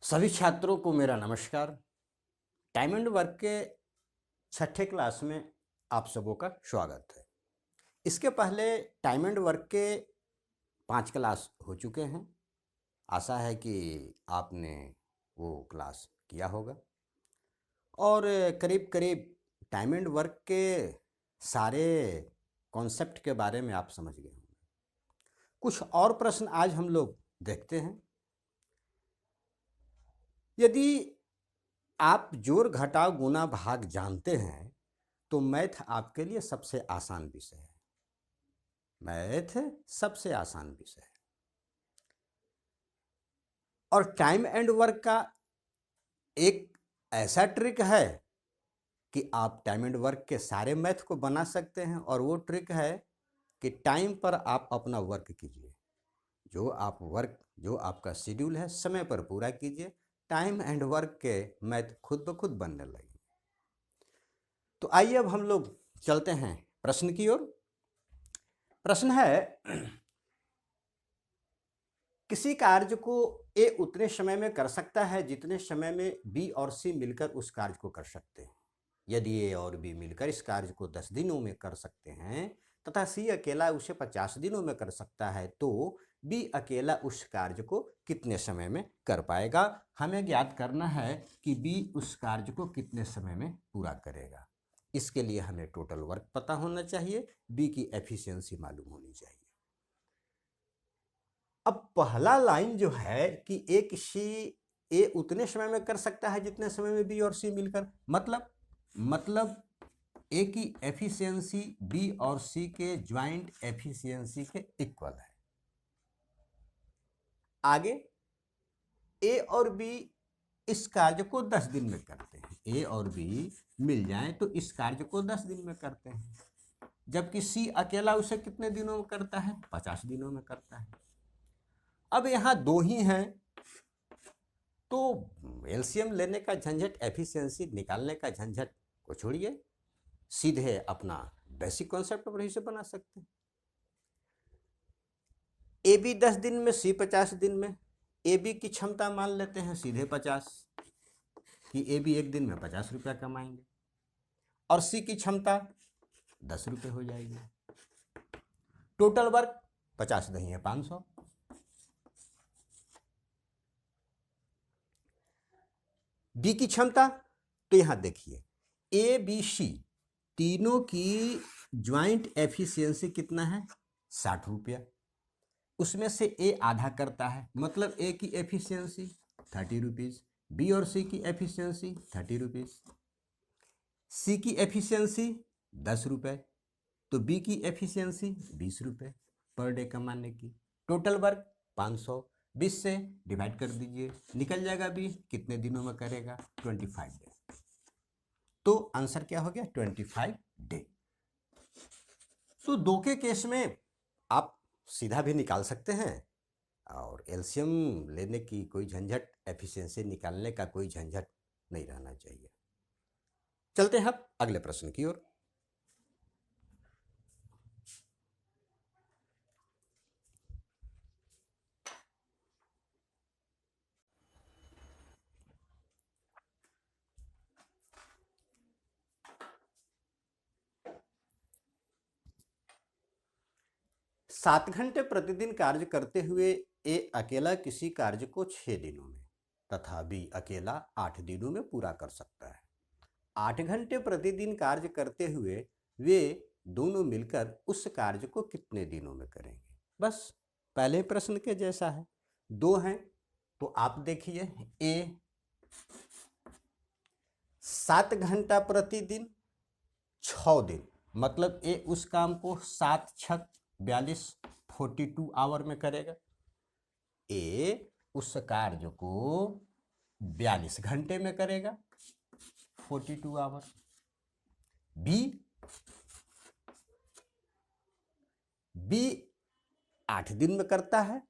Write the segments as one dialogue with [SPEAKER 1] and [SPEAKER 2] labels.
[SPEAKER 1] सभी छात्रों को मेरा नमस्कार। टाइम एंड वर्क के छठे क्लास में आप सबों का स्वागत है। इसके पहले टाइम एंड वर्क के 5 क्लास हो चुके हैं। आशा है कि आपने वो क्लास किया होगा और करीब करीब टाइम एंड वर्क के सारे कॉन्सेप्ट के बारे में आप समझ गए होंगे। कुछ और प्रश्न आज हम लोग देखते हैं। यदि आप जोड़ घटाव गुना भाग जानते हैं तो मैथ आपके लिए सबसे आसान विषय है। मैथ सबसे आसान विषय है और टाइम एंड वर्क का एक ऐसा ट्रिक है कि आप टाइम एंड वर्क के सारे मैथ को बना सकते हैं और वो ट्रिक है कि टाइम पर आप अपना वर्क कीजिए। जो आपका शेड्यूल है समय पर पूरा कीजिए। टाइम एंड वर्क के मैथ खुद ब खुद बनने लगे। तो आइए अब हम लोग चलते हैं प्रश्न की ओर। प्रश्न है, किसी कार्य को ए उतने समय में कर सकता है जितने समय में बी और सी मिलकर उस कार्य को कर सकते हैं। यदि ए और बी मिलकर इस कार्य को 10 दिनों में कर सकते हैं तथा सी अकेला उसे 50 दिनों में कर सकता है तो बी अकेला उस कार्य को कितने समय में कर पाएगा। हमें ज्ञात करना है कि बी उस कार्य को कितने समय में पूरा करेगा। इसके लिए हमें टोटल वर्क पता होना चाहिए, बी की एफिशिएंसी मालूम होनी चाहिए। अब पहला लाइन जो है कि ए उतने समय में कर सकता है जितने समय में बी और सी मिलकर, मतलब ए की एफिशिएंसी बी और सी के ज्वाइंट एफिशिएंसी के इक्वल है। आगे ए और बी इस कार्य को 10 दिन में करते हैं। ए और बी मिल जाएं तो इस कार्य को 10 दिन में करते हैं, जबकि सी अकेला उसे कितने दिनों में करता है? 50 दिनों में करता है। अब यहां दो ही हैं तो एलसीएम लेने का झंझट, एफिशिएंसी निकालने का झंझट को छोड़िए, सीधे अपना बेसिक कॉन्सेप्ट पर ही से बना सकते हैं। ए बी 10 दिन में, सी 50 दिन में। ए बी की क्षमता मान लेते हैं सीधे 50 कि ए बी एक दिन में 50 रुपया कमाएंगे और सी की क्षमता 10 रुपये हो जाएगी। टोटल वर्क 50 नहीं है 500। बी की क्षमता तो यहां देखिए ए बी सी तीनों की ज्वाइंट एफिशिएंसी कितना है? 60 रुपया। उसमें से ए आधा करता है, मतलब ए की एफिशिएंसी 30 रुपीज, बी और सी की एफिशिएंसी 30 रुपीज, सी की एफिशिएंसी 10 रुपये, तो बी की एफिशिएंसी 20 रुपये पर डे कमाने की। टोटल वर्क 500, 20 से डिवाइड कर दीजिए, निकल जाएगा बी कितने दिनों में करेगा? 25 डे। तो आंसर क्या हो गया? 25 डे। तो दो के केस में आप सीधा भी निकाल सकते हैं और एलसीएम लेने की कोई झंझट, एफिशिएंसी निकालने का कोई झंझट नहीं रहना चाहिए। चलते हैं अब अगले प्रश्न की ओर। 7 घंटे प्रतिदिन कार्य करते हुए ए अकेला किसी कार्य को 6 दिनों में तथा बी अकेला 8 दिनों में पूरा कर सकता है। 8 घंटे प्रतिदिन कार्य करते हुए वे दोनों मिलकर उस कार्य को कितने दिनों में करेंगे? बस पहले प्रश्न के जैसा है, दो हैं तो आप देखिए ए 7 घंटा प्रतिदिन 6 दिन, मतलब ए उस काम को 7 छक 42 42 आवर में करेगा। ए उस कार्य को 42 घंटे में करेगा 42 आवर। बी 8 दिन में करता है,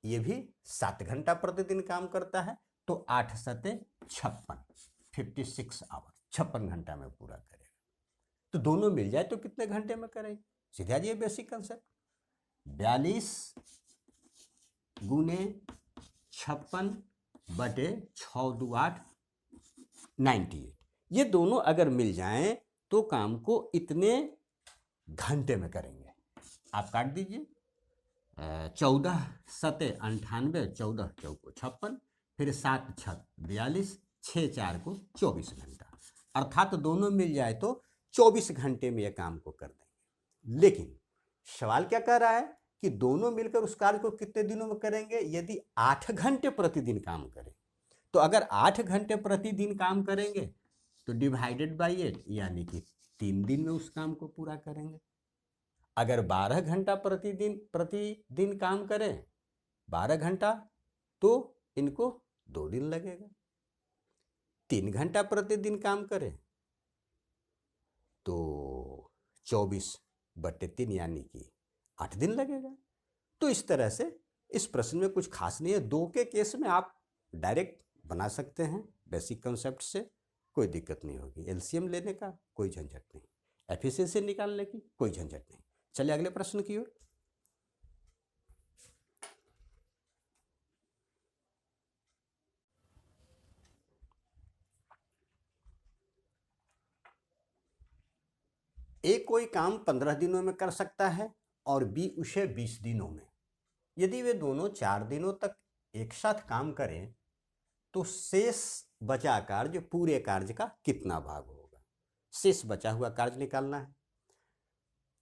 [SPEAKER 1] ये भी 7 घंटा प्रतिदिन काम करता है, तो 8 सते 56 56 आवर, 56 घंटा में पूरा करेगा। तो दोनों मिल जाए तो कितने घंटे में करेगा? सीधा ये बेसिक कंसेप्ट, 42 गुने 56 बटे 6 2 8 98। ये दोनों अगर मिल जाएं तो काम को इतने घंटे में करेंगे। आप काट दीजिए, 14 सते 98, 14 चौको 56, फिर 7 छक 42, 6 4 को 24 घंटा, अर्थात दोनों मिल जाए तो 24 घंटे में यह काम को कर देंगे। लेकिन सवाल क्या कह रहा है कि दोनों मिलकर उस कार्य को कितने दिनों में करेंगे। यदि 8 घंटे प्रतिदिन काम करें तो अगर 8 घंटे प्रतिदिन काम करेंगे तो डिवाइडेड बाई 8 यानी कि 3 दिन में उस काम को पूरा करेंगे। अगर 12 घंटा प्रतिदिन काम करें 12 घंटा तो इनको 2 दिन लगेगा। 3 घंटा प्रतिदिन काम करें तो 24 बटे 3 यानी कि 8 दिन लगेगा। तो इस तरह से इस प्रश्न में कुछ खास नहीं है। 2 के केस में आप डायरेक्ट बना सकते हैं बेसिक कंसेप्ट से, कोई दिक्कत नहीं होगी। एलसीएम लेने का कोई झंझट नहीं, एफिशिएंसी निकालने की कोई झंझट नहीं। चलिए अगले प्रश्न की ओर। ए कोई काम 15 दिनों में कर सकता है और बी उसे 20 दिनों में। यदि वे दोनों 4 दिनों तक एक साथ काम करें तो शेष बचा कार्य पूरे कार्य का कितना भाग होगा। शेष बचा हुआ कार्य निकालना है।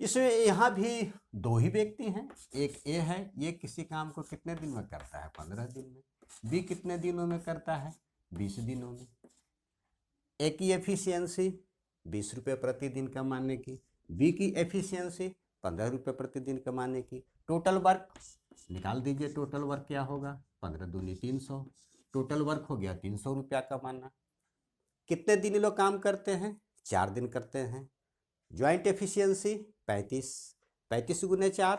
[SPEAKER 1] इसमें यहाँ भी 2 ही व्यक्ति हैं। एक ए है, ये किसी काम को कितने दिन में करता है 15 दिन में। बी कितने दिनों में करता है 20 दिनों में। ए की एफिशिएंसी 20 रुपये प्रतिदिन कमाने की, बी की एफिशिएंसी 15 रुपये प्रतिदिन कमाने की। टोटल वर्क निकाल दीजिए। टोटल वर्क क्या होगा 15 दूनी 300। टोटल वर्क हो गया 300 रुपया कमाना। कितने दिन लोग काम करते हैं 4 दिन करते हैं। ज्वाइंट एफिशिएंसी 35, 35 गुने 4,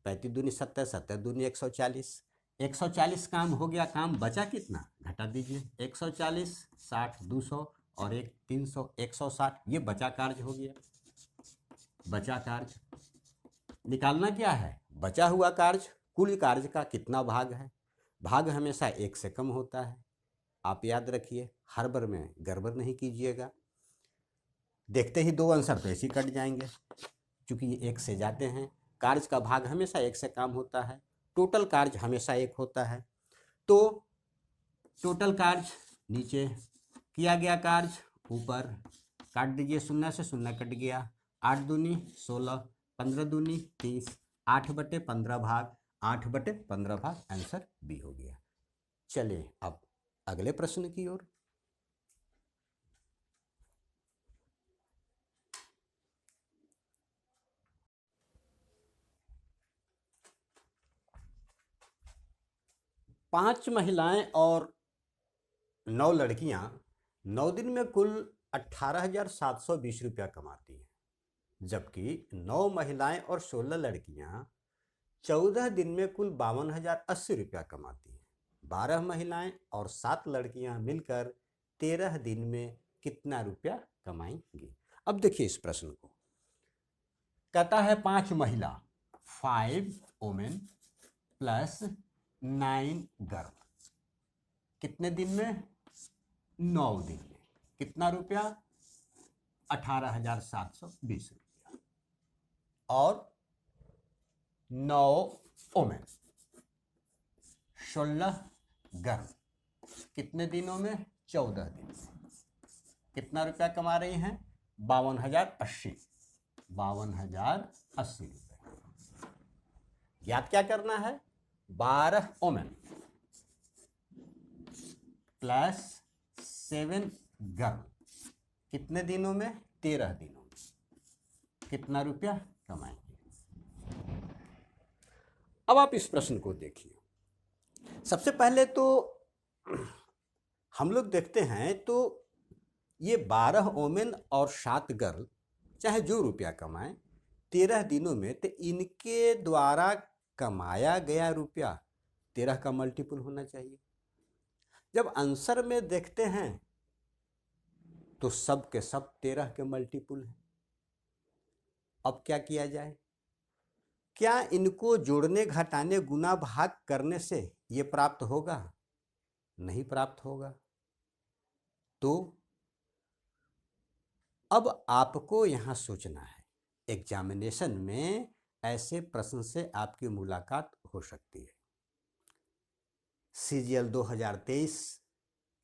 [SPEAKER 1] 35 दूनी 70, 70 दूनी 140। 140 काम हो गया। काम बचा कितना घटा दीजिए। 140, 60, 200 और एक 300, 160। ये बचा कार्य हो गया। बचा कार्य निकालना क्या है, बचा हुआ कार्य कुल कार्य का कितना भाग है। भाग हमेशा 1 से कम होता है। आप याद रखिए, हर बार में गड़बड़ नहीं कीजिएगा। देखते ही 2 आंसर तो ऐसे ही कट जाएंगे क्योंकि ये 1 से जाते हैं। कार्य का भाग हमेशा 1 से कम होता है। टोटल कार्य हमेशा 1 होता है। तो टोटल कार्य नीचे किया गया कार्य ऊपर काट दीजिए। 0 से 0 कट गया। 8 दूनी 16, 15 दूनी 30, 8 बटे 15 भाग, 8 बटे 15 भाग आंसर बी हो गया। चलिए अब अगले प्रश्न की ओर। पांच महिलाएं और 9 लड़कियां 9 दिन में कुल 18,720 रुपया कमाती हैं, जबकि 9 महिलाएं और 16 लड़कियां 14 दिन में कुल 52,080 रुपया कमाती हैं। 12 महिलाएं और 7 लड़कियां मिलकर 13 दिन में कितना रुपया कमाएंगी। अब देखिए इस प्रश्न को। कहता है 5 महिला 5 वुमेन प्लस 9 गर्ल कितने दिन में 9 दिन में कितना रुपया 18,720 रुपया। और 9 वुमेन 16 गर्ल कितने दिनों में 14 दिन में कितना रुपया कमा रही हैं 52,080 रुपये। याद क्या करना है 12 वुमेन प्लस 7 गर्ल कितने दिनों में 13 दिनों में कितना रुपया कमाएंगे। अब आप इस प्रश्न को देखिए। सबसे पहले तो हम लोग देखते हैं तो ये 12 वुमेन और 7 गर्ल चाहे जो रुपया कमाएं 13 दिनों में, तो इनके द्वारा कमाया गया रुपया 13 का मल्टीपल होना चाहिए। जब आंसर में देखते हैं तो सब के सब 13 के मल्टीपल हैं। अब क्या किया जाए, क्या इनको जोड़ने घटाने गुना भाग करने से ये प्राप्त होगा। नहीं प्राप्त होगा। तो अब आपको यहाँ सोचना है, एग्जामिनेशन में ऐसे प्रश्न से आपकी मुलाकात हो सकती है। CGL 2023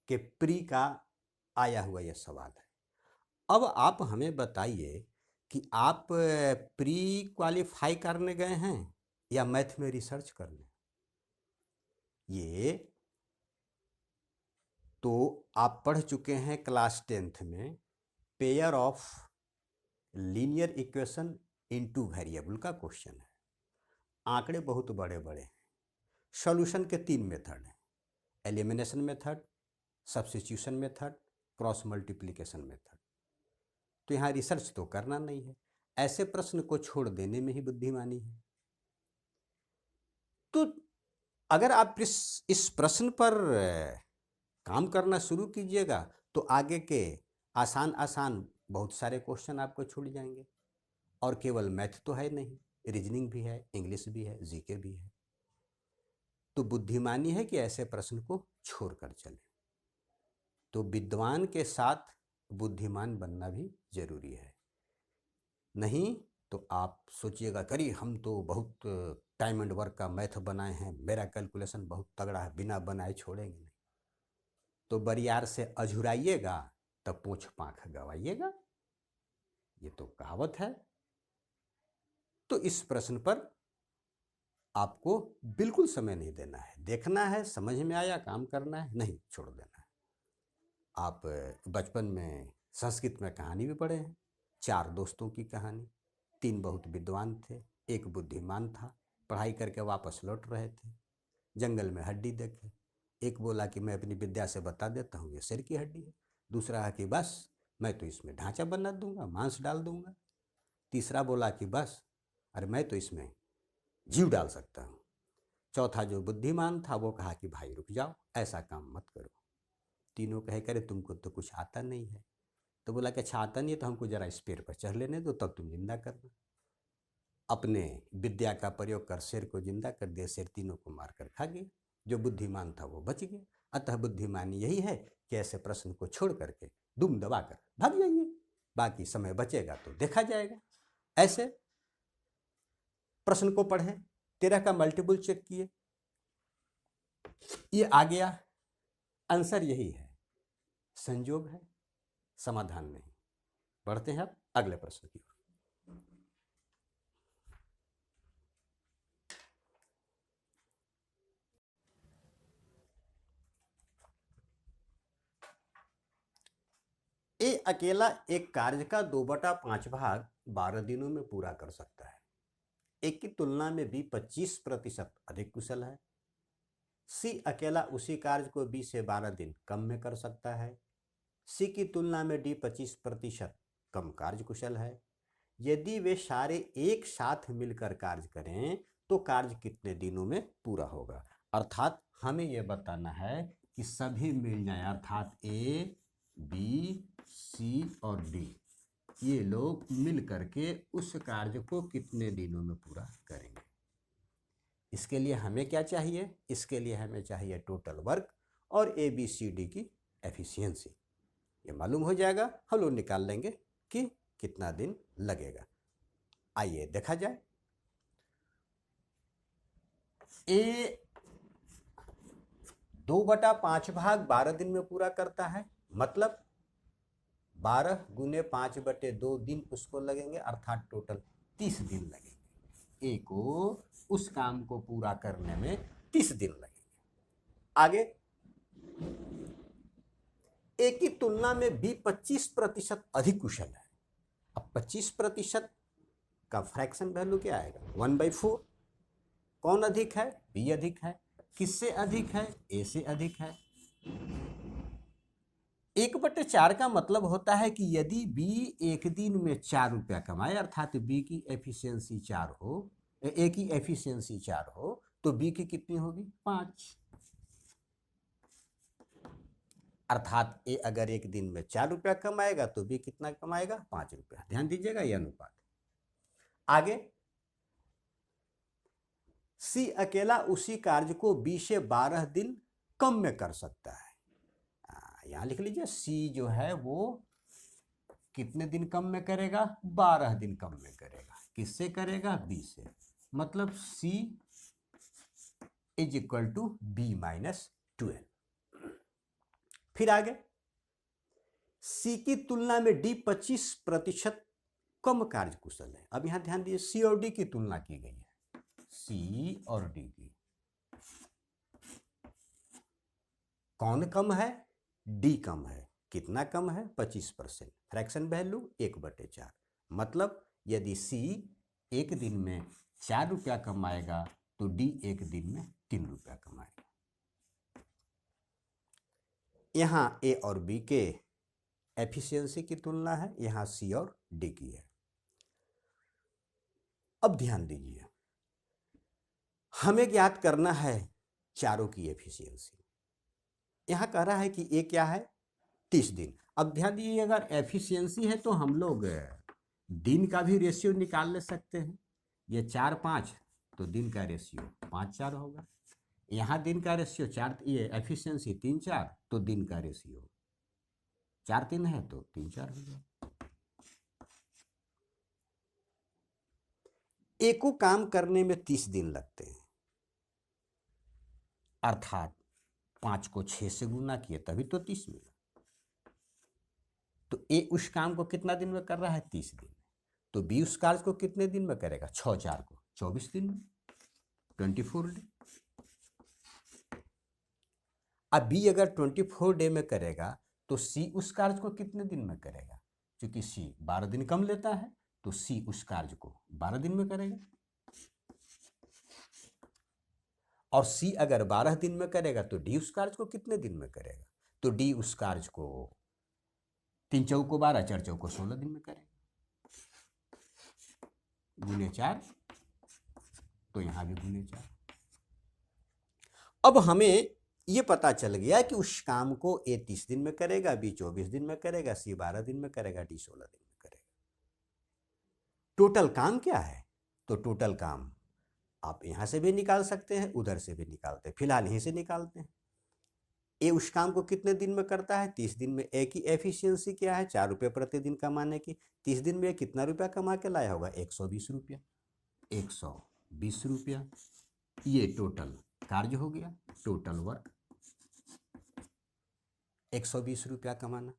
[SPEAKER 1] के प्री का आया हुआ यह सवाल है। अब आप हमें बताइए कि आप प्री क्वालिफाई करने गए हैं या मैथ में रिसर्च करने। ये तो आप पढ़ चुके हैं क्लास 10th में, pair of linear equation into variable का क्वेश्चन है। आंकड़े बहुत बड़े बड़े हैं। सॉल्यूशन के 3 मेथड हैं, elimination method, substitution method, cross multiplication method. तो यहाँ रिसर्च तो करना नहीं है, ऐसे प्रश्न को छोड़ देने में ही बुद्धिमानी है। तो अगर आप इस प्रश्न पर काम करना शुरू कीजिएगा तो आगे के आसान आसान बहुत सारे क्वेश्चन आपको छूट जाएंगे। और केवल मैथ तो है नहीं, रीजनिंग भी है, इंग्लिश भी है, जीके भी है। तो बुद्धिमानी है कि ऐसे प्रश्न को छोड़कर चलें। तो विद्वान के साथ बुद्धिमान बनना भी जरूरी है। नहीं तो आप सोचिएगा करिए हम तो बहुत टाइम एंड वर्क का मैथ बनाए हैं, मेरा कैलकुलेशन बहुत तगड़ा है, बिना बनाए छोड़ेंगे नहीं। तो बरियार से अझुराइएगा तब पूंछ पाँख गवाइएगा, ये तो कहावत है। तो इस प्रश्न पर आपको बिल्कुल समय नहीं देना है, देखना है समझ में आया, काम करना है, नहीं छोड़ देना है। आप बचपन में संस्कृत में कहानी भी पढ़े हैं, 4 दोस्तों की कहानी। 3 बहुत विद्वान थे, 1 बुद्धिमान था, पढ़ाई करके वापस लौट रहे थे, जंगल में हड्डी देखे। एक बोला कि मैं अपनी विद्या से बता देता हूँ ये सिर की हड्डी है। दूसरा है कि बस मैं तो इसमें ढांचा बना दूंगा, मांस डाल दूंगा। तीसरा बोला कि बस अरे मैं तो इसमें जीव डाल सकता हूँ। चौथा जो बुद्धिमान था वो कहा कि भाई रुक जाओ, ऐसा काम मत करो। तीनों कहे करे तुमको तो कुछ आता नहीं है। तो बोला कि अच्छा आता नहीं है तो हमको जरा इस पेड़ पर चढ़ लेने दो, तब तुम जिंदा करना। अपने विद्या का प्रयोग कर शेर को जिंदा कर दिया, शेर तीनों को मारकर खा गया। जो बुद्धिमान था वो बच गया। अतः बुद्धिमानी यही है कि ऐसे प्रश्न को छोड़ करके दुम दबाकर भाग जाइए, बाकी समय बचेगा तो देखा जाएगा। ऐसे प्रश्न को पढ़े, 13 का मल्टीपल चेक किए, ये आ गया, आंसर यही है, संयोग है, समाधान नहीं। बढ़ते हैं अब अगले प्रश्न की ओर। ए अकेला एक कार्य का 2/5 भाग 12 दिनों में पूरा कर सकता है। ए की तुलना में बी 25% अधिक कुशल है। सी अकेला उसी कार्य को 20 से 12 दिन कम में कर सकता है। सी की तुलना में डी 25% कम कार्य कुशल है। यदि वे सारे एक साथ मिलकर कार्य करें तो कार्य कितने दिनों में पूरा होगा। अर्थात हमें यह बताना है कि सभी मिल जाए, अर्थात ए बी सी और डी ये लोग मिल करके उस कार्य को कितने दिनों में पूरा करेंगे। इसके लिए हमें क्या चाहिए, इसके लिए हमें चाहिए टोटल वर्क और ए बी सी डी की एफिशिएंसी। ये मालूम हो जाएगा, हम लोग निकाल लेंगे कि कितना दिन लगेगा। आइए देखा जाए। ए 2/5 भाग 12 दिन में पूरा करता है, मतलब 12 गुने 5/2 दिन उसको लगेंगे, अर्थात टोटल 30 दिन लगेंगे। ए को उस काम को पूरा करने में 30 दिन लगेंगे। आगे ए की तुलना में बी 25% अधिक कुशल है। अब 25% का फ्रैक्शन वैल्यू क्या आएगा, 1/4। कौन अधिक है, बी अधिक है। किससे अधिक है, ए से अधिक है। 1/4 का मतलब होता है कि यदि बी एक दिन में 4 रुपया कमाए, अर्थात बी की एफिशिएंसी 4 हो, ए की एफिशिएंसी 4 हो, तो बी की कितनी होगी, 5। अर्थात ए अगर एक दिन में 4 रुपया कमाएगा तो बी कितना कमाएगा, 5 रुपया। ध्यान दीजिएगा यह अनुपात। आगे सी अकेला उसी कार्य को 20 से 12 दिन कम में कर सकता है। यहाँ लिख लीजिए सी जो है वो कितने दिन कम में करेगा, 12 दिन कम में करेगा। किससे करेगा, बी से। मतलब C is equal to B minus 12। फिर आगे, सी की तुलना में डी 25% कम कार्यकुशल है। अब यहां ध्यान दीजिए, सी और डी की तुलना की गई है, सी और डी की। कौन कम है, डी कम है। कितना कम है, 25%। Fraction value 1/4। मतलब यदि सी एक दिन में 4 रुपया कमाएगा तो डी एक दिन में 3 रुपया कमाएगा। यहाँ ए और बी के एफिशिएंसी की तुलना है, यहाँ सी और डी की है। अब ध्यान दीजिए, हमें ज्ञात करना है चारों की एफिशिएंसी। यहाँ कह रहा है कि ए क्या है, 30 दिन। अब ध्यान दीजिए, अगर एफिशिएंसी है तो हम लोग दिन का भी रेशियो निकाल ले सकते हैं। ये 4 5 तो दिन का रेशियो 5 4 होगा। यहाँ दिन का रेशियो 4, ये एफिशिएंसी 3 4 तो दिन का रेशियो 4 3 है तो 3 4 हो गया। एक को काम करने में 30 दिन लगते हैं, अर्थात 5 को 6 से गुना किए तभी तो 30 मिला। तो ए उस काम को कितना दिन में कर रहा है, 30 दिन में। तो बी उस कार्य को कितने दिन में करेगा, 6 4 को 24 दिन में, 24 डे। अब बी अगर 24 डे में करेगा तो सी उस कार्य को कितने दिन में करेगा। क्योंकि सी 12 दिन कम लेता है तो सी उस कार्य को 12 दिन में करेगा। और सी अगर 12 दिन में करेगा तो डी उस कार्य को कितने दिन में करेगा। तो डी उस कार्य को 3 चौको 12, 4 चौको 16 दिन में करेगा। गुने 4 तो यहां भी गुने 4। अब हमें ये पता चल गया कि उस काम को ए 30 दिन में करेगा, बी 24 दिन में करेगा, सी 12 दिन में करेगा, डी 16 दिन में करेगा। टोटल काम क्या है, तो टोटल काम आप यहां से भी निकाल सकते हैं, उधर से भी निकालते हैं। फिलहाल यहीं से निकालते हैं। ए उस काम को कितने दिन में करता है, 30 दिन में। ए की एफिशिएंसी क्या है, 4 रुपये प्रति दिन कमाने की। 30 दिन में कितना रुपया कमा के लाया होगा, 120 रुपया। 120 रुपया ये टोटल कार्य हो गया, टोटल वर्क 120 रुपया कमाना।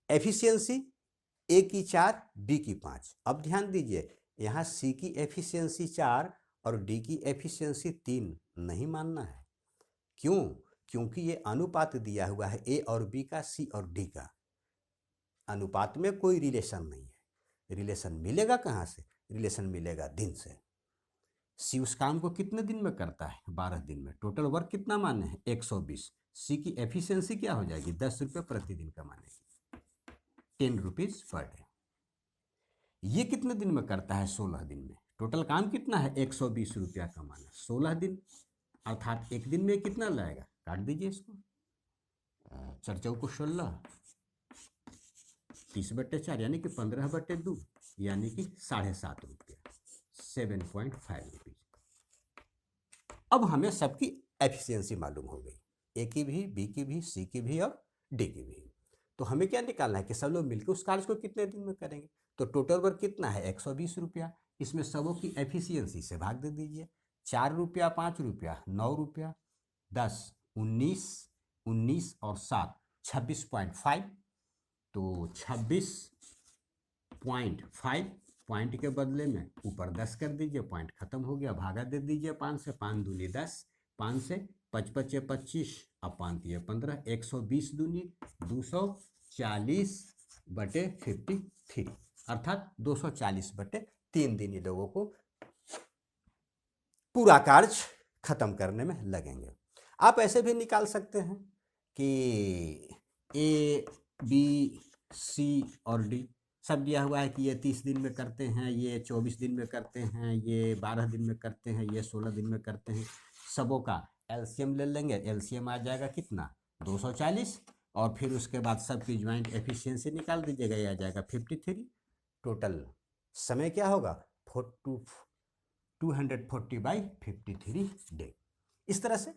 [SPEAKER 1] एफिशिएंसी ए की 4, बी की 5। अब ध्यान दीजिए, यहाँ सी की एफिशिएंसी 4 और डी की एफिशिएंसी 3 नहीं मानना है। क्यों, क्योंकि ये अनुपात दिया हुआ है ए और बी का, सी और डी का। अनुपात में कोई रिलेशन नहीं है। रिलेशन मिलेगा कहाँ से, रिलेशन मिलेगा दिन से। सी उस काम को कितने दिन में करता है, 12 दिन में। टोटल वर्क कितना माने हैं, 120। सी की एफिशिएंसी क्या हो जाएगी, 10 रुपये प्रतिदिन कमाने की, 10 रुपीज पर डे। ये कितने दिन में करता है, 16 दिन में। टोटल काम कितना है, 120 रुपया कमाना, 16 दिन। अर्थात एक दिन में कितना लाएगा, काट दीजिए इसको, 4 चौको 16, 30/4 यानी कि 15/2 यानी कि 7.5 रुपया, 7.5 रुपीज। अब हमें सबकी एफिशिएंसी मालूम हो गई, ए की भी, बी की भी, सी की भी और डी की भी। तो हमें क्या निकालना है कि सब लोग मिलकर उस कार्य को कितने दिन में करेंगे। तो टोटल वर्क कितना है, 120 रुपया। इसमें सबों की एफिशिएंसी से भाग दे दीजिए। 4 रुपया, 5 रुपया, 9 रुपया, 10, 19, 19 और 7, 26.5। तो 26.5 पॉइंट के बदले में ऊपर 10 कर दीजिए, पॉइंट खत्म हो गया। भागा दे दीजिए 5 से, 5 दूनी 10, 5 से 5 पचे 25, अब 5 दिए 15, 120 दूनी 240/53, अर्थात 240/3 दिन ये लोगों को पूरा कार्य खत्म करने में लगेंगे। आप ऐसे भी निकाल सकते हैं कि ए, बी, सी और डी सब दिया हुआ है कि ये 30 दिन में करते हैं, ये 24 दिन में करते हैं, ये 12 दिन में करते हैं, ये 16 दिन में करते हैं। सबों का एलसीएम ले लेंगे। एलसीएम आ जाएगा कितना, 240। और फिर उसके बाद सबकी ज्वाइंट एफिशिएंसी निकाल दीजिएगा, ये आ जाएगा 53। टोटल समय क्या होगा, 240/53 डे। इस तरह से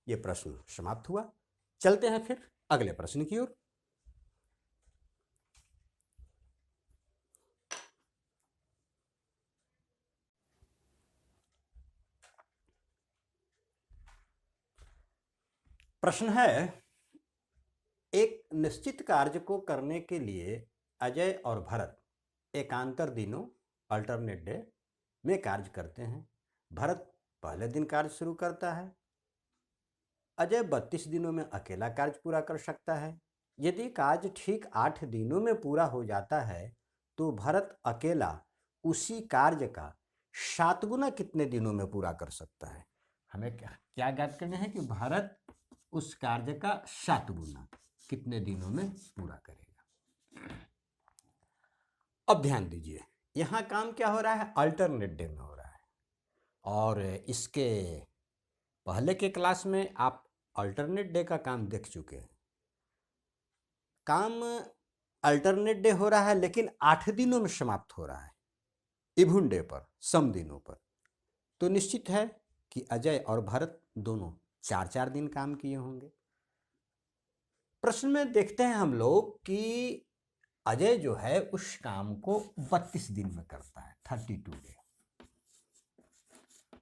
[SPEAKER 1] ये प्रश्न समाप्त हुआ। चलते हैं फिर अगले प्रश्न की ओर। प्रश्न है, एक निश्चित कार्य को करने के लिए अजय और भरत एकांतर दिनों अल्टरनेट डे में कार्य करते हैं। भरत पहले दिन कार्य शुरू करता है। अजय 32 दिनों में अकेला कार्य पूरा कर सकता है। यदि कार्य ठीक 8 दिनों में पूरा हो जाता है तो भरत अकेला उसी कार्य का 7 गुना कितने दिनों में पूरा कर सकता है। हमें क्या ज्ञात करना है कि भरत उस कार्य का 7 गुना कितने दिनों में पूरा करेगा। अब ध्यान दीजिए, यहाँ काम क्या हो रहा है, अल्टरनेट डे में हो रहा है। और इसके पहले के क्लास में आप अल्टरनेट डे का काम देख चुके हैं। काम अल्टरनेट डे हो रहा है लेकिन 8 दिनों में समाप्त हो रहा है, इवन डे पर, सम दिनों पर। तो निश्चित है कि अजय और भरत दोनों 4-4 दिन काम किए होंगे। प्रश्न में देखते हैं हम लोग कि अजय जो है उस काम को 32 दिन में करता है, 32 डे।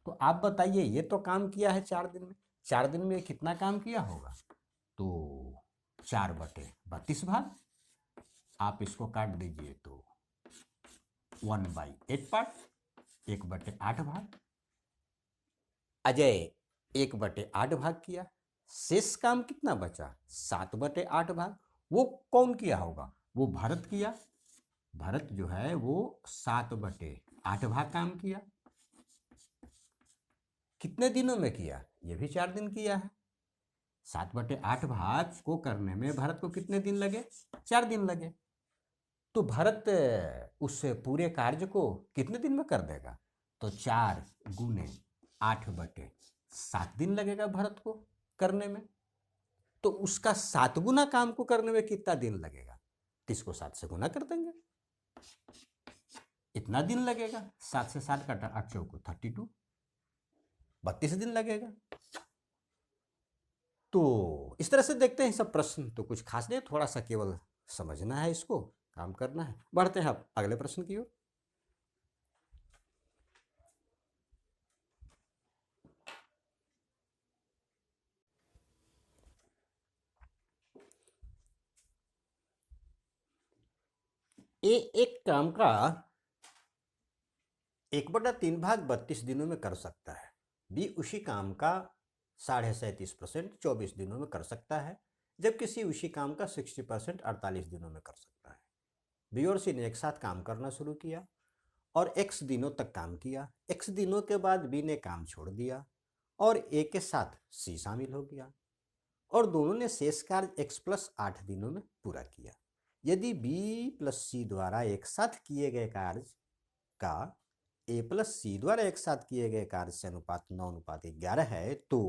[SPEAKER 1] तो आप बताइए, ये तो काम किया है 4 दिन में, 4 दिन में कितना काम किया होगा, तो 4/32 भाग। आप इसको काट दीजिए तो 1/8 पार्ट, 1/8 भाग। अजय 1/8 भाग किया, शेष काम कितना बचा, 7/8 भाग। वो कौन किया होगा, वो भरत किया। भरत जो है वो 7/8 भाग काम किया। कितने दिनों में किया, ये भी 4 दिन किया है। 7/8 भाग को करने में भरत को कितने दिन लगे, 4 दिन लगे। तो भरत उस पूरे कार्य को कितने दिन में कर देगा, तो 4 गुने 8/7 दिन लगेगा भरत को करने में। तो उसका 7 गुना काम को करने में कितना दिन लगेगा, तो इसको 7 से गुना कर देंगे, इतना दिन लगेगा। 7 से 7 काटा, 8 चौको 32, 32 दिन लगेगा। तो इस तरह से देखते हैं सब प्रश्न तो कुछ खास नहीं, थोड़ा सा केवल समझना है, इसको काम करना है। बढ़ते हैं अब अगले प्रश्न की ओर। एक काम का 1/3 भाग 32 दिनों में कर सकता है। बी उसी काम का 37.5% 24 दिनों में कर सकता है, जब किसी उसी काम का 60% 48 दिनों में कर सकता है। बी और सी ने एक साथ काम करना शुरू किया और x दिनों तक काम किया। x दिनों के बाद बी ने काम छोड़ दिया और ए के साथ सी शामिल हो गया और दोनों ने शेष कार्य x + 8 दिनों में पूरा किया। यदि b + c द्वारा एक साथ किए गए कार्य का a + c द्वारा एक साथ किए गए कार्य से अनुपात 9:11 है तो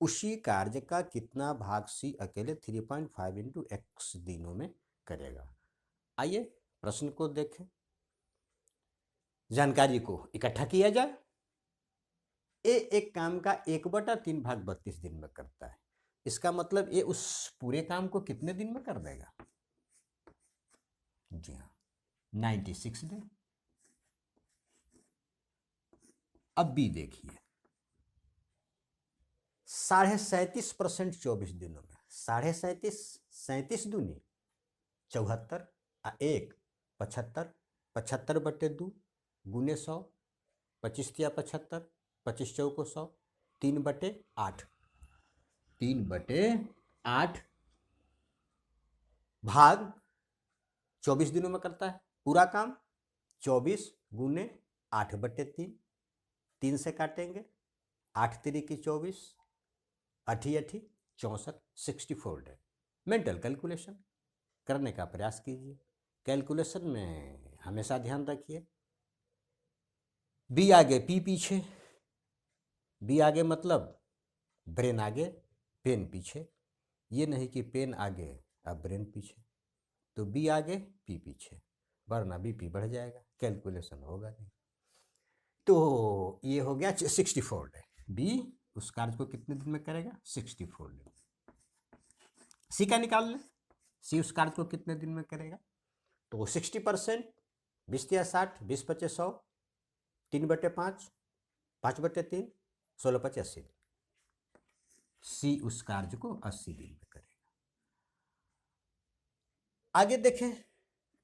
[SPEAKER 1] उसी कार्य का कितना भाग c अकेले 3.5 × x दिनों में करेगा। आइए प्रश्न को देखें, जानकारी को इकट्ठा किया जाए। ए एक काम का 1/3 भाग 32 दिन में करता है, इसका मतलब ये उस पूरे काम को कितने दिन में कर देगा, जी हाँ 96 दिन। अब बी देखिए, 37.5% 24 दिनों में, 37.5 37 दूनी 74 1 75 75/2 गुने 100 25 × 75 25 चौको 100 3/8 3/8 भाग 24 दिनों में करता है पूरा काम। 24 गुने 8/3, 3 से काटेंगे, 8 × 24 8 64 64 डे। मेंटल कैलकुलेशन करने का प्रयास कीजिए। कैलकुलेशन में हमेशा ध्यान रखिए, बी आगे पी पीछे, बी आगे मतलब ब्रेन आगे पेन पीछे, ये नहीं कि पेन आगे अब ब्रेन पीछे। तो बी आगे पी पीछे, वरना बीपी बढ़ जाएगा, कैलकुलेशन होगा नहीं। तो ये हो गया 64 डे, बी उस कार्य को कितने दिन में करेगा? 64 दिन। सी का निकाल ले, सी उस कार्य को कितने दिन में करेगा? तो 60%, 20 या 60, 20 पचे 100, 3/5, 5/3, 16 पचे 80 दिन। सी उस कार्य को 80 दिन में करेगा। आगे देखें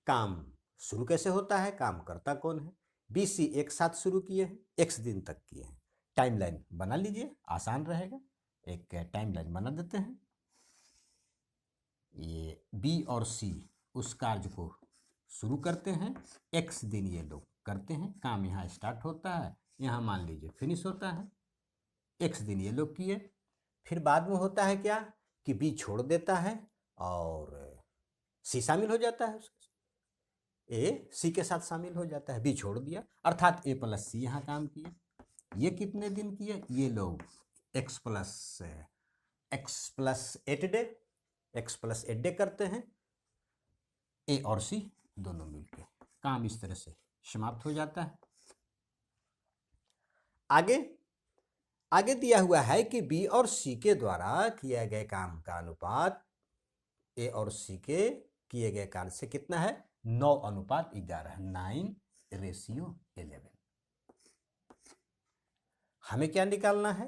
[SPEAKER 1] काम शुरू कैसे होता है, काम करता कौन है। बी सी एक साथ शुरू किए हैं, x दिन तक किए हैं। टाइमलाइन बना लीजिए, आसान रहेगा। एक टाइमलाइन बना देते हैं। ये बी और सी उस कार्य को शुरू करते हैं, x दिन ये लोग करते हैं। काम यहाँ स्टार्ट होता है, यहाँ मान लीजिए फिनिश होता है। x दिन ये लोग किए, फिर बाद में होता है क्या कि बी छोड़ देता है और सी शामिल हो जाता है। ए सी के साथ शामिल हो जाता है, बी छोड़ दिया, अर्थात ए प्लस सी यहाँ काम किए। ये कितने दिन किए? ये लोग x प्लस 8 डे करते हैं, ए और सी दोनों मिलकर। काम इस तरह से समाप्त हो जाता है। आगे दिया हुआ है कि बी और सी के द्वारा किए गए काम का अनुपात ए और सी के किए गए कार्य से कितना है? 9:11, 9:11। हमें क्या निकालना है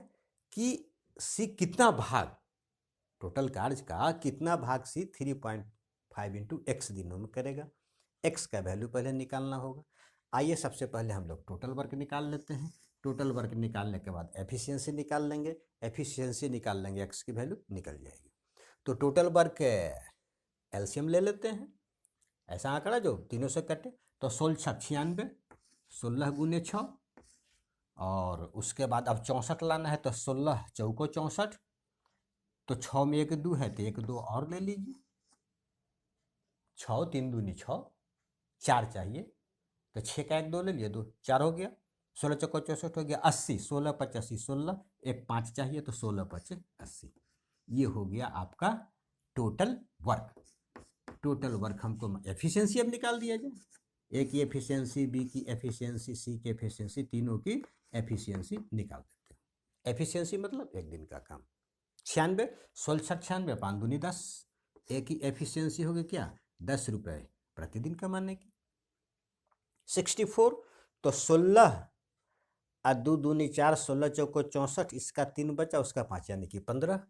[SPEAKER 1] कि सी कितना भाग, टोटल कार्य का कितना भाग सी 3.5 इंटू एक्स दिनों में करेगा। एक्स का वैल्यू पहले निकालना होगा। आइए सबसे पहले हम लोग टोटल वर्क निकाल लेते हैं। टोटल वर्क निकालने के बाद एफिशिएंसी निकाल लेंगे। एफिशिएंसी निकाल लेंगे, एक्स की वैल्यू निकल जाएगी। तो टोटल वर्क एलसीएम ले लेते हैं, ऐसा आंकड़ा जो तीनों से कटे। तो 16 96, 16 गुने 6, और उसके बाद अब 64 लाना है, तो 16 चौको 64। तो 6 में 1 2 है, तो 1 2 और ले लीजिए। 6 3 दूनी 6, 4 चाहिए, तो 6 का 1 2 ले लिया, 2 4 हो गया। 16 चौको 64 हो गया, 80। 16 5 80, 16 1 5 चाहिए, तो 16 5 80। ये हो गया आपका टोटल वर्क। टोटल वर्क हमको एफिशिएंसी अब निकाल दिया जाए। ए की एफिशिएंसी, बी की एफिशिएंसी, सी की एफिशिएंसी, तीनों की एफिशिएंसी निकाल देते हैं। एफिशिएंसी मतलब एक दिन का काम। 96, 16 96, 5 दूनी 10। ए की एफिशिएंसी होगी क्या? 10 रुपये प्रतिदिन कमाने की। 64, तो 16 और 2 दूनी 4, 16 चौको 64, इसका 3 बचा, उसका 5 यानी कि 15।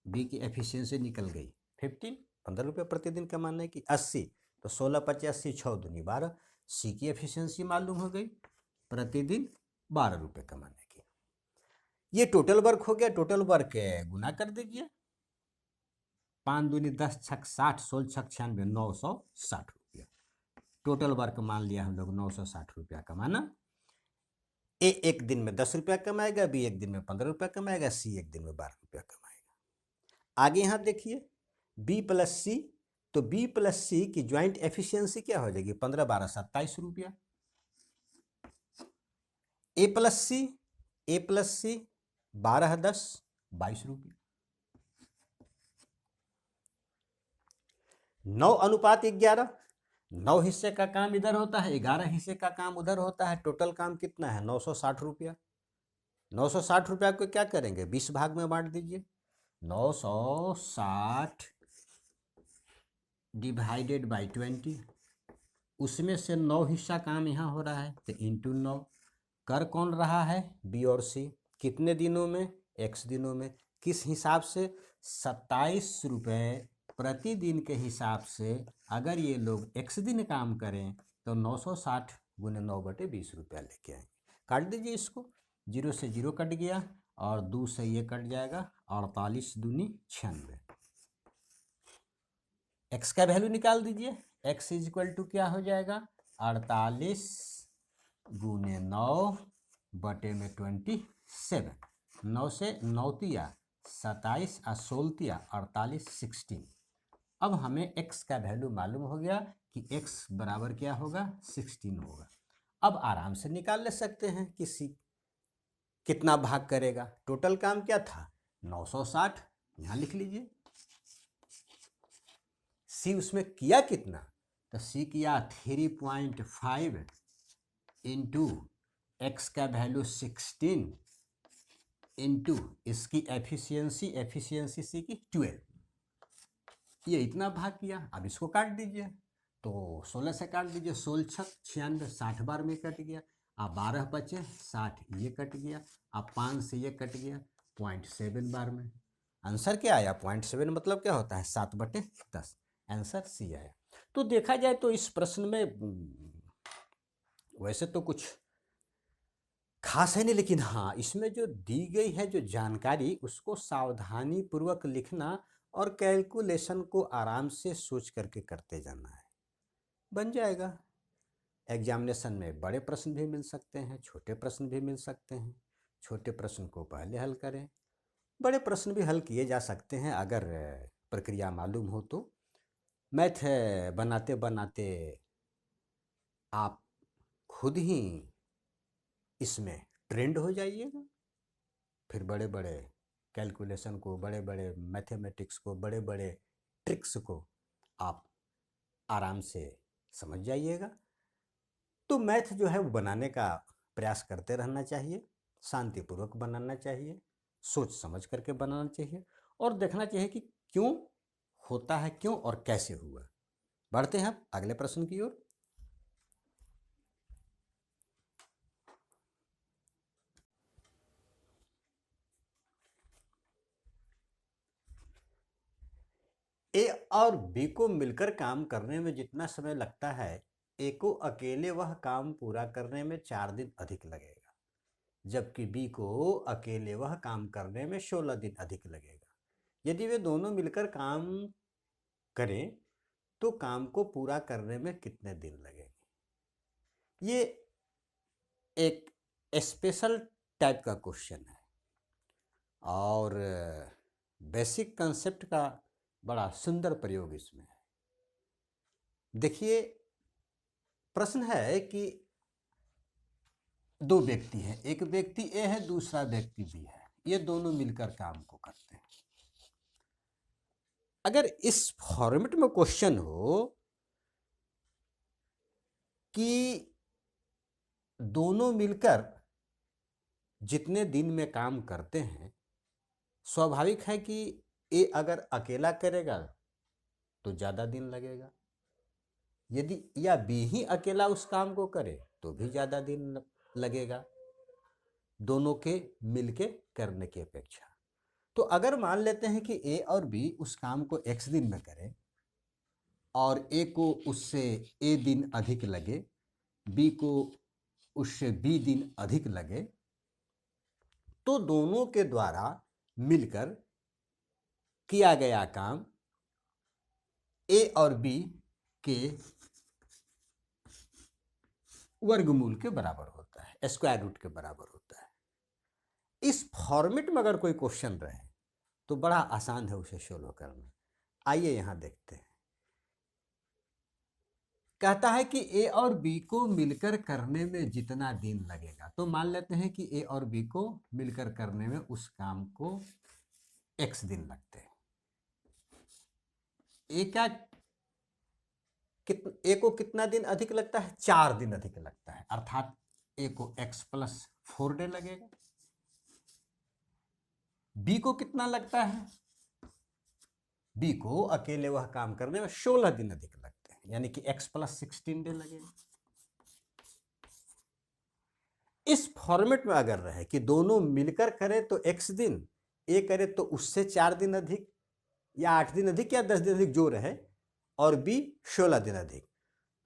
[SPEAKER 1] बी की एफिशिएंसी निकल गई 15, 15 रुपये प्रतिदिन कमाने की। 80, तो 16 5 80, 6 दूनी 12। सी की एफिशिएंसी मालूम हो गई, प्रतिदिन 12 रुपये कमाने की। ये टोटल वर्क हो गया। टोटल वर्क गुना कर दीजिए, 5 दूनी 10 छक 60, 16 छक 96, 960 रुपया। टोटल वर्क मान लिया हम लोग 960 रुपया कमाना। ए एक दिन में 10 रुपया कमाएगा, बी एक दिन में 15 रुपया कमाएगा, सी एक दिन में 12 रुपया कमाएगा। आगे यहाँ देखिए बी प्लस सी, तो बी प्लस सी की ज्वाइंट एफिशिएंसी क्या हो जाएगी? 15 12 27 रुपया। ए प्लस सी 12 10 22 रुपया। 9:11, 9 हिस्से का काम इधर होता है, 11 हिस्से का काम उधर होता है। टोटल काम कितना है? 960 रुपया। 960 रुपया को क्या करेंगे? 20 भाग में बांट दीजिए। 960 डिवाइडेड बाई 20, उसमें से 9 हिस्सा काम यहाँ हो रहा है, तो इंटू 9। कर कौन रहा है? बी और सी। कितने दिनों में? x दिनों में। किस हिसाब से? 27 रुपये प्रतिदिन के हिसाब से। अगर ये लोग x दिन काम करें तो 960 गुने 9/20 रुपया लेके आएंगे। काट दीजिए इसको, 0 से 0 कट गया और 2 से ये कट जाएगा, 48 दूनी 96। x का वैल्यू निकाल दीजिए। x इज इक्वल टू क्या हो जाएगा? 48 गुने 9/27। 9 से 9 तिया 27 और 16 तिया 48, 16। अब हमें x का वैल्यू मालूम हो गया कि x बराबर क्या होगा? 16 होगा। अब आराम से निकाल ले सकते हैं कि सी कितना भाग करेगा। टोटल काम क्या था? 960, यहाँ लिख लीजिए। सी उसमें किया कितना? तो सी किया 3.5 इंटू एक्स का वैल्यू 16 इनटू इसकी एफिशिएंसी सी की 12, ये इतना भाग किया। अब इसको काट दीजिए, तो 16 से काट दीजिए, 16 छक 96, 60 बार में कट गया। अब 12 बचे 60, ये कट गया। अब 5 से ये कट गया 0.7 बार में। आंसर क्या आया 0.7, मतलब क्या होता है 7/10। आंसर सी आया। तो देखा जाए तो इस प्रश्न में वैसे तो कुछ खास है नहीं, लेकिन हाँ इसमें जो दी गई है जो जानकारी उसको सावधानी पूर्वक लिखना और कैलकुलेशन को आराम से सोच करके करते जाना है, बन जाएगा। एग्जामिनेशन में बड़े प्रश्न भी मिल सकते हैं, छोटे प्रश्न भी मिल सकते हैं। छोटे प्रश्न को पहले हल करें, बड़े प्रश्न भी हल किए जा सकते हैं अगर प्रक्रिया मालूम हो तो। मैथ बनाते बनाते आप खुद ही इसमें ट्रेंड हो जाइएगा, फिर बड़े बड़े कैलकुलेशन को, बड़े बड़े मैथमेटिक्स को, बड़े बड़े ट्रिक्स को आप आराम से समझ जाइएगा। तो मैथ जो है वो बनाने का प्रयास करते रहना चाहिए, शांतिपूर्वक बनाना चाहिए, सोच समझ करके बनाना चाहिए, और देखना चाहिए कि क्यों होता है, क्यों और कैसे हुआ। बढ़ते हैं अब अगले प्रश्न की ओर। ए और बी को मिलकर काम करने में जितना समय लगता है, ए को अकेले वह काम पूरा करने में 4 दिन अधिक लगेगा, जबकि बी को अकेले वह काम करने में 16 दिन अधिक लगेगा। यदि वे दोनों मिलकर काम करें तो काम को पूरा करने में कितने दिन लगेंगे? ये एक स्पेशल टाइप का क्वेश्चन है और बेसिक कंसेप्ट का बड़ा सुंदर प्रयोग इसमें है। देखिए, प्रश्न है कि दो व्यक्ति हैं, एक व्यक्ति ए है, दूसरा व्यक्ति बी है, ये दोनों मिलकर काम को करते हैं। अगर इस फॉर्मेट में क्वेश्चन हो कि दोनों मिलकर जितने दिन में काम करते हैं, स्वाभाविक है कि ए अगर अकेला करेगा तो ज़्यादा दिन लगेगा, यदि या बी ही अकेला उस काम को करे तो भी ज़्यादा दिन लगेगा, दोनों के मिलके करने की अपेक्षा। तो अगर मान लेते हैं कि ए और बी उस काम को x दिन में करें और ए को उससे ए दिन अधिक लगे, बी को उससे बी दिन अधिक लगे, तो दोनों के द्वारा मिलकर किया गया काम ए और बी के वर्गमूल के बराबर होता है, स्क्वायर रूट के बराबर होता है। इस फॉर्मेट में अगर कोई क्वेश्चन रहे तो बड़ा आसान है उसे सोल्व करना। आइए यहां देखते हैं। कहता है कि ए और बी को मिलकर करने में जितना दिन लगेगा, तो मान लेते हैं कि ए और बी को मिलकर करने में उस काम को x दिन लगते हैं। ए को कितना दिन अधिक लगता है? 4 दिन अधिक लगता है, अर्थात ए को x+4 डे लगेगा। बी को कितना लगता है? बी को अकेले वह काम करने में 16 दिन अधिक लगते हैं, यानी कि x+16 डे लगेगा। इस फॉर्मेट में अगर रहे कि दोनों मिलकर करे तो x दिन, ए करे तो उससे 4 दिन अधिक या 8 दिन अधिक या 10 दिन अधिक जो रहे, और बी 16 दिन अधिक,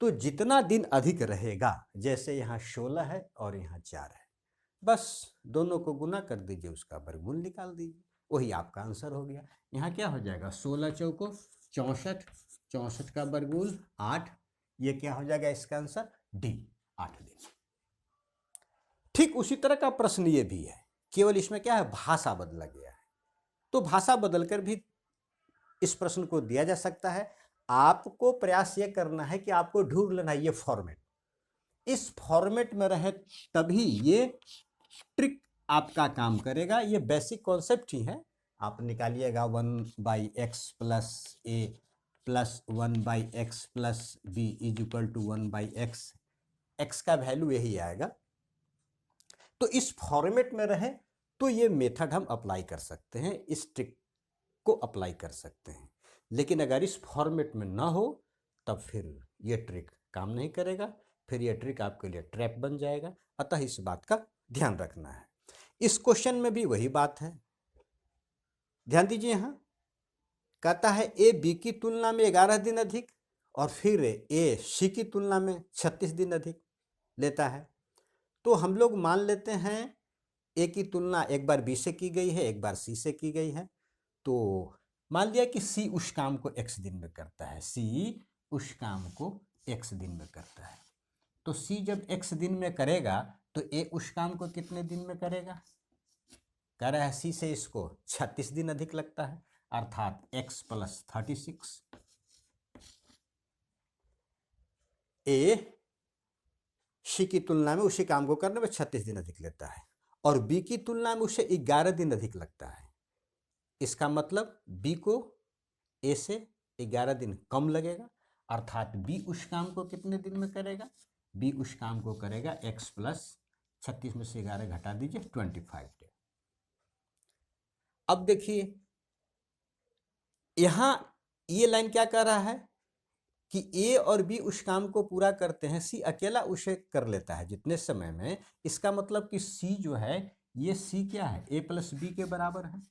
[SPEAKER 1] तो जितना दिन अधिक रहेगा, जैसे यहाँ 16 है और यहाँ 4 है, बस दोनों को गुना कर दीजिए, उसका वर्गमूल निकाल दीजिए, वही आपका आंसर हो गया। यहाँ क्या हो जाएगा? 16 चौको 64, 64 का वर्गमूल 8, ये क्या हो जाएगा इसका आंसर? डी, 8 दिन। ठीक उसी तरह का प्रश्न ये भी है, केवल इसमें क्या है, भाषा बदला गया है। तो भाषा बदलकर भी इस प्रश्न को दिया जा सकता है। आपको प्रयास ये करना है कि आपको ढूंढ लेना ये फॉर्मेट, इस फॉर्मेट में रहे तभी ये ट्रिक आपका काम करेगा। ये बेसिक कॉन्सेप्ट ही है। आप निकालिएगा 1/x plus a plus 1/x plus b is equal to 1/x, x का वैल्यू यही आएगा। तो इस फॉर्मेट में रहे तो ये मेथड हम अप्लाई कर सकते हैं, इस ट्रिक को अप्लाई कर सकते हैं। लेकिन अगर इस फॉर्मेट में ना हो तब फिर ये ट्रिक काम नहीं करेगा, फिर ये ट्रिक आपके लिए ट्रैप बन जाएगा। अतः इस बात का ध्यान रखना है। इस क्वेश्चन में भी वही बात है, ध्यान दीजिए। यहाँ कहता है ए बी की तुलना में 11 दिन अधिक और फिर ए सी की तुलना में 36 दिन अधिक लेता है। तो हम लोग मान लेते हैं ए की तुलना एक बार बी से की गई है, एक बार सी से की गई है। तो मान लिया कि सी उस काम को x दिन में करता है, सी उस काम को x दिन में करता है। तो सी जब x दिन में करेगा तो ए उस काम को कितने दिन में करेगा? कह रहा है सी से इसको 36 दिन अधिक लगता है, अर्थात x + 36। ए सी की तुलना में उसी काम को करने में 36 दिन अधिक लेता है और बी की तुलना में उसे 11 दिन अधिक लगता है। इसका मतलब बी को ए से 11 दिन कम लगेगा, अर्थात बी उस काम को कितने दिन में करेगा? बी उस काम को करेगा x + 36 में से 11 घटा दीजिए 25 डे। अब देखिए यहां ये लाइन क्या कह रहा है कि ए और बी उस काम को पूरा करते हैं, सी अकेला उसे कर लेता है जितने समय में। इसका मतलब कि सी जो है, ये सी क्या है? ए + बी के बराबर है,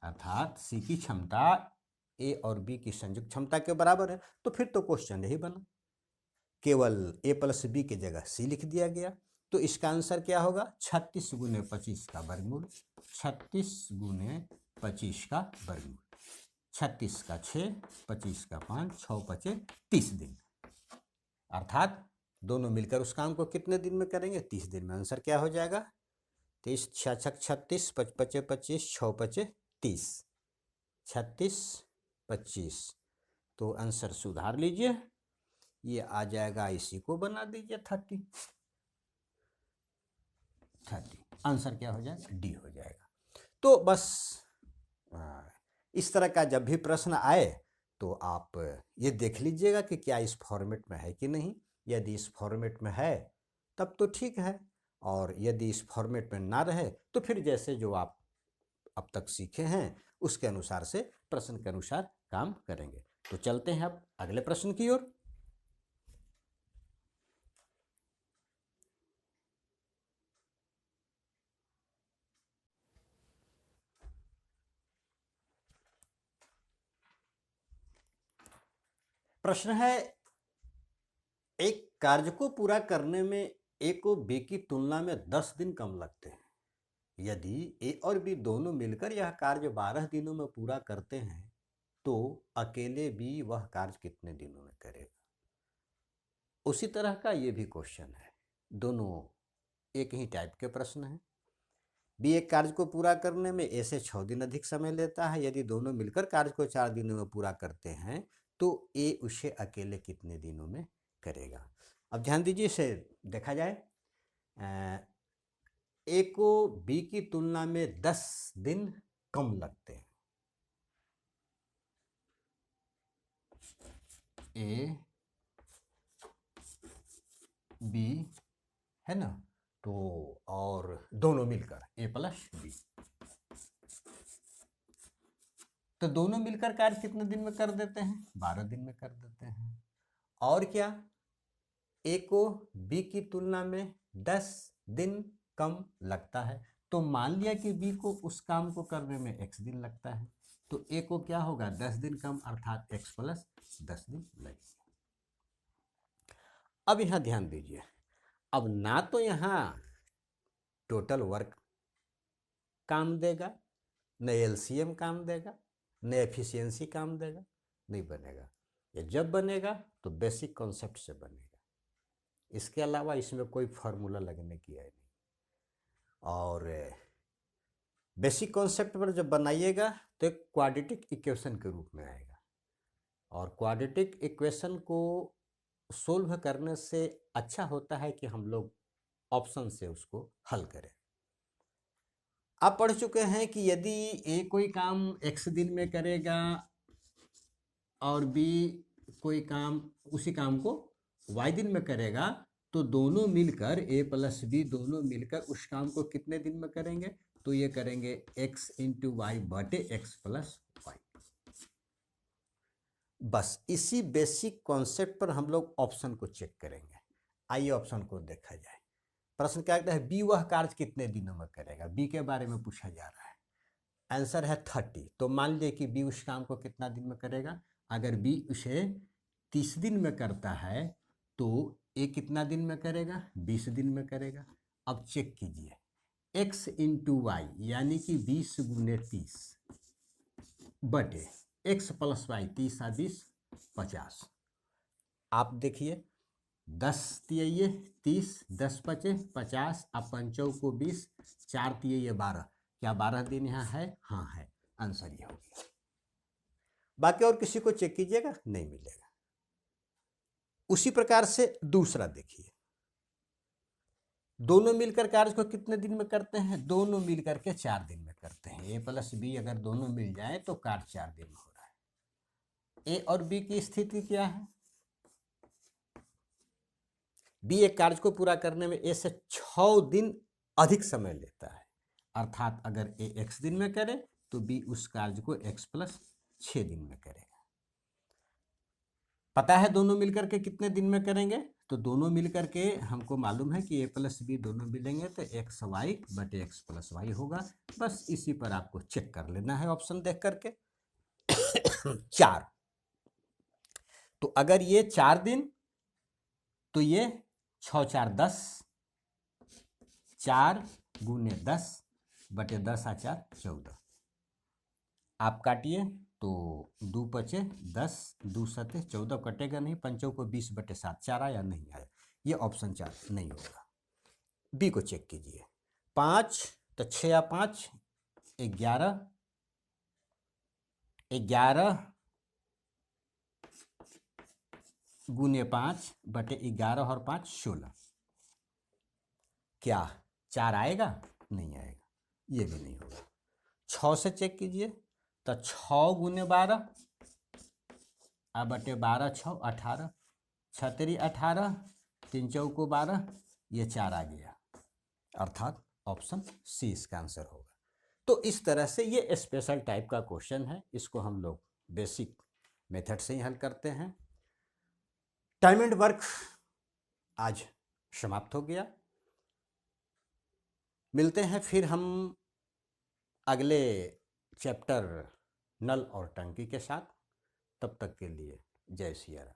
[SPEAKER 1] अर्थात सी की क्षमता ए और बी की संयुक्त क्षमता के बराबर है। तो फिर तो क्वेश्चन यही बना, केवल ए + बी की जगह सी लिख दिया गया। तो इसका आंसर क्या होगा? 36 × 25 का वर्गमूल, 36 × 25 का वर्गमूल। 36 का 6, 25 का 5, 6 × 5 = 30 दिन, अर्थात दोनों मिलकर उस काम को कितने दिन में करेंगे? 30 दिन में। आंसर क्या हो जाएगा? 30 × 6 = 36, 5 × 5 = 25, 6 × 5 = 30, 36, 25। तो आंसर सुधार लीजिए, ये आ जाएगा, इसी को बना दीजिए 30। आंसर क्या हो जाएगा? डी हो जाएगा। तो बस इस तरह का जब भी प्रश्न आए तो आप ये देख लीजिएगा कि क्या इस फॉर्मेट में है कि नहीं। यदि इस फॉर्मेट में है तब तो ठीक है, और यदि इस फॉर्मेट में ना रहे तो फिर जैसे जो आप अब तक सीखे हैं उसके अनुसार से प्रश्न के अनुसार काम करेंगे। तो चलते हैं अब अगले प्रश्न की ओर। प्रश्न है, एक कार्य को पूरा करने में ए को बी की तुलना में 10 दिन कम लगते हैं। यदि ए और बी दोनों मिलकर यह कार्य 12 दिनों में पूरा करते हैं तो अकेले बी वह कार्य कितने दिनों में करेगा? उसी तरह का ये भी क्वेश्चन है, दोनों एक ही टाइप के प्रश्न हैं। बी एक कार्य को पूरा करने में ए से 6 दिन अधिक समय लेता है। यदि दोनों मिलकर कार्य को 4 दिनों में पूरा करते हैं तो ए उसे अकेले कितने दिनों में करेगा? अब ध्यान दीजिए, इसे देखा जाए। ए को बी की तुलना में 10 दिन कम लगते हैं। ए बी है ना, तो और दोनों मिलकर ए + बी, तो दोनों मिलकर कार्य कितने दिन में कर देते हैं? 12 दिन में कर देते हैं। और क्या, ए को बी की तुलना में 10 दिन कम लगता है। तो मान लिया कि बी को उस काम को करने में x दिन लगता है, तो ए को क्या होगा? 10 दिन कम, अर्थात x + 10 दिन लगेगा। अब यहां ध्यान दीजिए, अब ना तो यहां टोटल वर्क काम देगा, न एलसीएम काम देगा, न एफिशिएंसी काम देगा, नहीं बनेगा। ये जब बनेगा तो बेसिक कॉन्सेप्ट से बनेगा, इसके अलावा इसमें कोई फार्मूला लगने की है नहीं। और बेसिक कॉन्सेप्ट पर जब बनाइएगा तो एक क्वाड्रेटिक इक्वेशन के रूप में आएगा, और क्वाड्रेटिक इक्वेशन को सोल्व करने से अच्छा होता है कि हम लोग ऑप्शन से उसको हल करें। आप पढ़ चुके हैं कि यदि ए कोई काम x दिन में करेगा और बी कोई काम उसी काम को y दिन में करेगा तो दोनों मिलकर ए प्लस बी दोनों मिलकर उस काम को कितने दिन में करेंगे? तो ये करेंगे एक्स इंटू वाई बटे एक्स प्लस वाई। बस इसी बेसिक कॉन्सेप्ट पर हम लोग ऑप्शन को चेक करेंगे। आइए ऑप्शन को देखा जाए। प्रश्न क्या कहता है? बी वह कार्य कितने दिनों में करेगा? बी के बारे में पूछा जा रहा है। आंसर है 30। तो मान लीजिए कि बी उस काम को कितना दिन में करेगा? अगर बी उसे 30 दिन में करता है तो ए कितना दिन में करेगा? 20 दिन में करेगा। अब चेक कीजिए, x इंटू वाई यानी कि 20 गुने 30 बटे x प्लस वाई, 30 आ 20 50। आप देखिए 10 तिये 30, 10 पचे 50, अब 5 को 20, 4 तिये 12। क्या 12 दिन यहाँ है? हाँ है। आंसर ये हो गया। बाकी और किसी को चेक कीजिएगा, नहीं मिलेगा। उसी प्रकार से दूसरा देखिए, दोनों मिलकर कार्य को कितने दिन में करते हैं? दोनों मिलकर के 4 दिन में करते हैं। ए प्लस बी अगर दोनों मिल जाए तो कार्य 4 दिन में हो रहा है। ए और बी की स्थिति क्या है? बी एक कार्य को पूरा करने में ए से 6 दिन अधिक समय लेता है, अर्थात अगर ए x दिन में करे तो बी उस कार्य को x प्लस 6 दिन में करेगा। पता है दोनों मिलकर के कितने दिन में करेंगे? तो दोनों मिलकर के हमको मालूम है कि ए प्लस बी दोनों मिलेंगे तो एक्स वाई बटे एक्स प्लस वाई होगा। बस इसी पर आपको चेक कर लेना है ऑप्शन देख करके। 4, तो अगर ये 4 दिन तो ये 6 4 10, 4 गुने 10 बटे 10 आ 4 14। आप काटिए तो 2 पचे 10, 2 सते 14, कटेगा नहीं। 5 को 20 बटे 7, 4 आया? नहीं आया। ये ऑप्शन 4 नहीं होगा। बी को चेक कीजिए। 5 तो 6 या 5 11, 11 गुने 5 बटे 11 और 5 16। क्या 4 आएगा? नहीं आएगा, ये भी नहीं होगा। 6 से चेक कीजिए तो 6 गुने 12 अब बटे 12 6 18, 6 तेरी 18, 3 चौको 12, ये 4 आ गया, अर्थात ऑप्शन सी इसका आंसर होगा। तो इस तरह से ये स्पेशल टाइप का क्वेश्चन है, इसको हम लोग बेसिक मेथड से ही हल करते हैं। टाइम एंड वर्क आज समाप्त हो गया। मिलते हैं फिर हम अगले चैप्टर नल और टंकी के साथ। तब तक के लिए जय सिया राम।